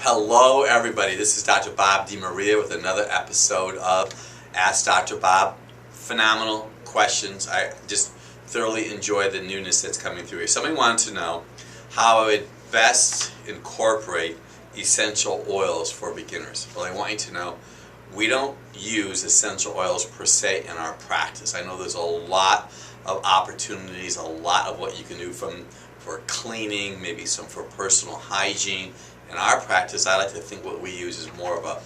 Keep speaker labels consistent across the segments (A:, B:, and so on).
A: Hello everybody, this is Dr. Bob DiMaria with another episode of Ask Dr. Bob. Phenomenal questions. I just thoroughly enjoy the newness that's coming through here. Somebody wanted to know how I would best incorporate essential oils for beginners. Well, I want you to know we don't use essential oils per se in our practice. I know there's a lot of opportunities, a lot of what you can do for cleaning, maybe some for personal hygiene. In our practice, I like to think what we use is more of a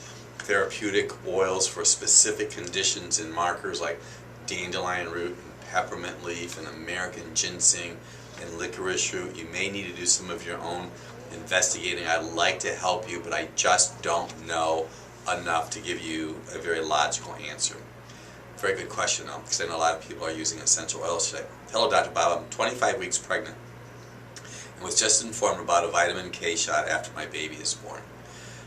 A: therapeutic oils for specific conditions and markers like dandelion root and peppermint leaf and American ginseng and licorice root. You may need to do some of your own investigating. I'd like to help you, but I just don't know enough to give you a very logical answer. Very good question though, because I know a lot of people are using essential oils today. Hello Dr. Bob, I'm 25 weeks pregnant and was just informed about a vitamin K shot after my baby is born.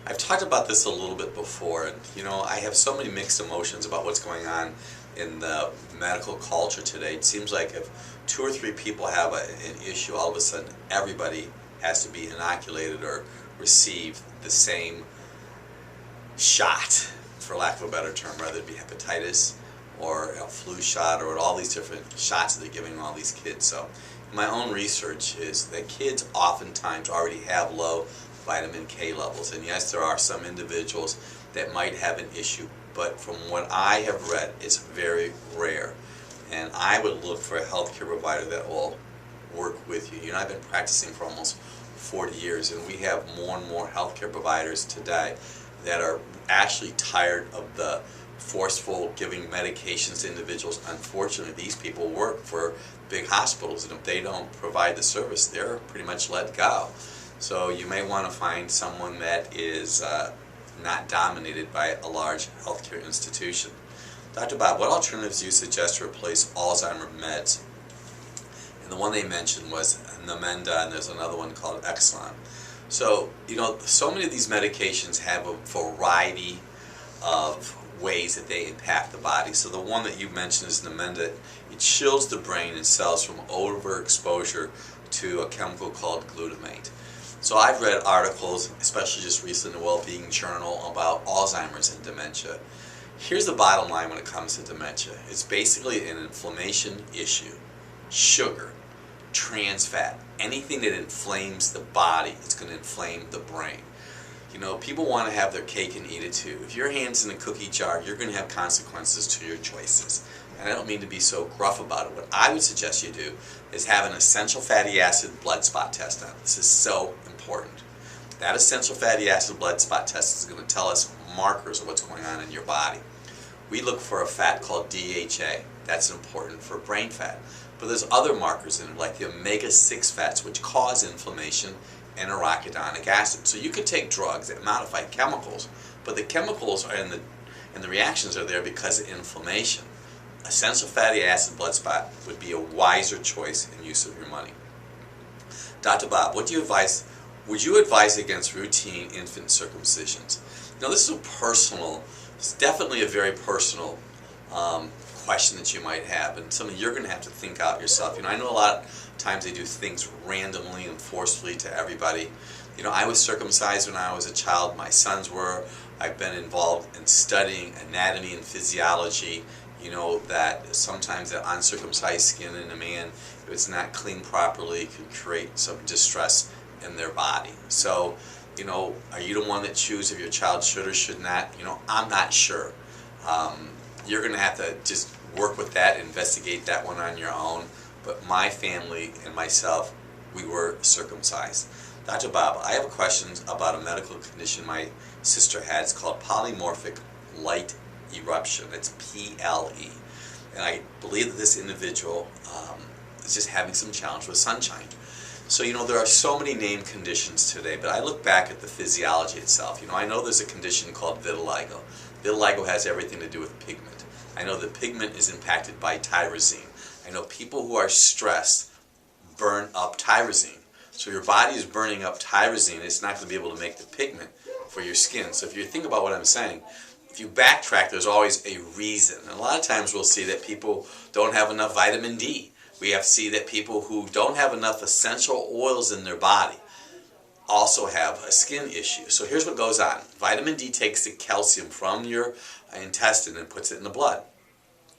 A: I've talked about this a little bit before, and I have so many mixed emotions about what's going on in the medical culture today. It seems like if 2 or 3 people have an issue, all of a sudden everybody has to be inoculated or receive the same shot, for lack of a better term, whether it be hepatitis or a flu shot or all these different shots that they're giving all these kids. So my own research is that kids oftentimes already have low vitamin K levels, and yes, there are some individuals that might have an issue, but from what I have read, it's very rare. And I would look for a healthcare provider that will work with you. I've been practicing for almost 40 years, and we have more and more healthcare providers today that are actually tired of the forceful giving medications to individuals. Unfortunately, these people work for big hospitals, and if they don't provide the service, they're pretty much let go. So you may want to find someone that is not dominated by a large healthcare institution. Dr. Bob, what alternatives do you suggest to replace Alzheimer's meds? And the one they mentioned was Namenda, and there's another one called Exelon. So, so many of these medications have a variety of ways that they impact the body. So the one that you mentioned is Namenda. It shields the brain and cells from overexposure to a chemical called glutamate. So I've read articles, especially just recently in the Well-Being Journal, about Alzheimer's and dementia. Here's the bottom line when it comes to dementia. It's basically an inflammation issue. Sugar, trans fat, anything that inflames the body, it's going to inflame the brain. People want to have their cake and eat it too. If your hand's in a cookie jar, you're going to have consequences to your choices. And I don't mean to be so gruff about it. What I would suggest you do is have an essential fatty acid blood spot test done. This is so important. That essential fatty acid blood spot test is going to tell us markers of what's going on in your body. We look for a fat called DHA. That's important for brain fat. But there's other markers in it, like the omega-6 fats, which cause inflammation, and arachidonic acid. So you could take drugs that modify chemicals, but the chemicals are and the reactions are there because of inflammation. Essential fatty acid blood spot would be a wiser choice in use of your money. Dr. Bob, would you advise against routine infant circumcisions? This is it's definitely a very personal question that you might have, and something you're going to have to think out yourself. I know a lot of times they do things randomly and forcefully to everybody. I was circumcised when I was a child. My sons were. I've been involved in studying anatomy and physiology. That sometimes the uncircumcised skin in a man, if it's not cleaned properly, can create some distress in their body. So, are you the one that chooses if your child should or should not? I'm not sure. You're going to have to just work with that, investigate that one on your own. But my family and myself, we were circumcised. Dr. Bob, I have questions about a medical condition my sister had. It's called polymorphic light eruption. It's PLE. And I believe that this individual is just having some challenge with sunshine. So, there are so many named conditions today, but I look back at the physiology itself. I know there's a condition called vitiligo. Vitiligo has everything to do with pigment. I know that pigment is impacted by tyrosine. I know people who are stressed burn up tyrosine. So your body is burning up tyrosine. It's not going to be able to make the pigment for your skin. So if you think about what I'm saying, if you backtrack, there's always a reason. And a lot of times we'll see that people don't have enough vitamin D. We have to see that people who don't have enough essential oils in their body also have a skin issue. So here's what goes on. Vitamin D takes the calcium from your intestine and puts it in the blood.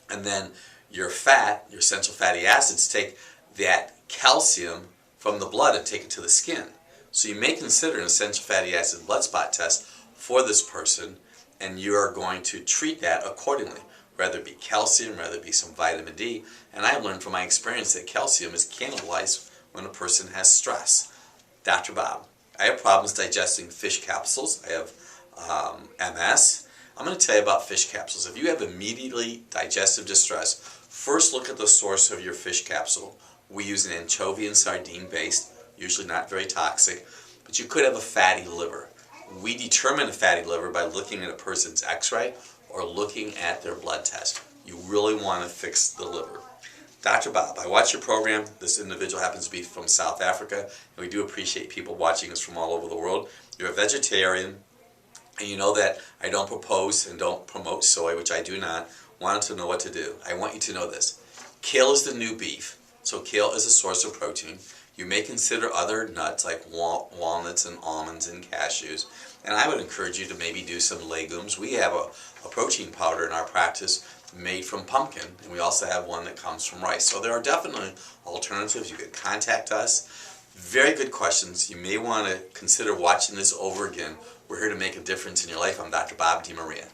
A: And then your fat, your essential fatty acids, take that calcium from the blood and take it to the skin. So you may consider an essential fatty acid blood spot test for this person, and you are going to treat that accordingly. Whether it be calcium, whether it be some vitamin D. And I've learned from my experience that calcium is cannibalized when a person has stress. Dr. Bob, I have problems digesting fish capsules. I have MS. I'm going to tell you about fish capsules. If you have immediately digestive distress, first look at the source of your fish capsule. We use an anchovy and sardine based, usually not very toxic, but you could have a fatty liver. We determine a fatty liver by looking at a person's x-ray or looking at their blood test. You really want to fix the liver. Dr. Bob, I watch your program. This individual happens to be from South Africa, and we do appreciate people watching us from all over the world. You're a vegetarian, and you know that I don't propose and don't promote soy, which I do not. Wanted to know what to do. I want you to know this. Kale is the new beef, so kale is a source of protein. You may consider other nuts like walnuts and almonds and cashews, and I would encourage you to maybe do some legumes. We have a protein powder in our practice made from pumpkin, and we also have one that comes from rice. So there are definitely alternatives. You can contact us. Very good questions. You may want to consider watching this over again. We're here to make a difference in your life. I'm Dr. Bob DiMaria.